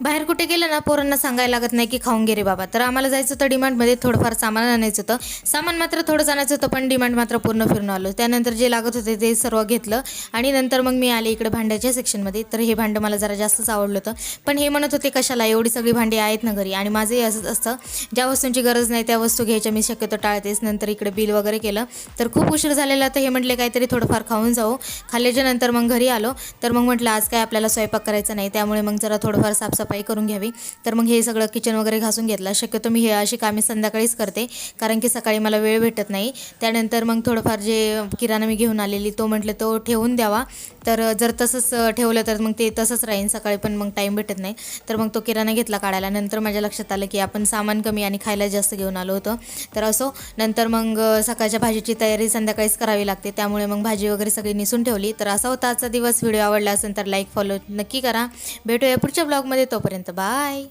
बाहेर कुठे गेलं ना पोरांना सांगायला लागत नाही की खाऊन घे रे बाबा. तर आम्हाला जायचं होतं डिमांडमध्ये, थोडंफार सामान आणायचं होतं. सामान मात्र थोडंच आणायचं होतं, पण डिमांड मात्र पूर्ण फिरून आलो. त्यानंतर जे लागत होते ते सर्व घेतलं आणि नंतर मग मी आले इकडे भांड्याच्या सेक्शनमध्ये. तर हे भांडं मला जरा जास्तच आवडलं होतं, पण हे म्हणत होते कशाला, एवढी सगळी भांडी आहेत ना घरी. आणि माझंही असंच असतं, ज्या वस्तूंची गरज नाही त्या वस्तू घ्यायच्या मी शक्यतो टाळतेच. नंतर इकडे बिल वगैरे केलं, तर खूप उशीर झालेला. तर हे म्हटले काहीतरी थोडंफार खाऊन जाऊ. खाल्ल्याच्या नंतर मग घरी आलो, तर मग म्हटलं आज काय आपल्याला स्वयंपाक करायचा नाही, त्यामुळे मग जरा थोडंफार साफसफाई करून घ्यावी. तर मग हे सगळं किचन वगैरे घासून घेतला. शक्यतो मी हे अशी कामे संध्याकाळीच करते, कारण की सकाळी मला वेळ भेटत नाही. त्यानंतर मग थोडंफार जे किराणा मी घेऊन आलेली तो म्हटलं तो ठेवून द्यावा. तर जर तसंच ठेवलं तर मग ते तसंच राहीन, सकाळी पण मग टाईम भेटत नाही. तर मग तो किराणा घेतला काढायला. नंतर माझ्या लक्षात आलं की आपण सामान कमी आणि खायला जास्त घेऊन आलो होतो. तर असो, नंतर मग सकाळच्या भाजीची तयारी संध्याकाळीच करावी लागते, त्यामुळे मग भाजी वगैरे सगळी निसून ठेवली. तर असा होता आजचा दिवस. व्हिडिओ आवडला असेल तर लाईक फॉलो नक्की करा. भेटूया पुढच्या ब्लॉगमध्ये, तोपर्यंत बाय.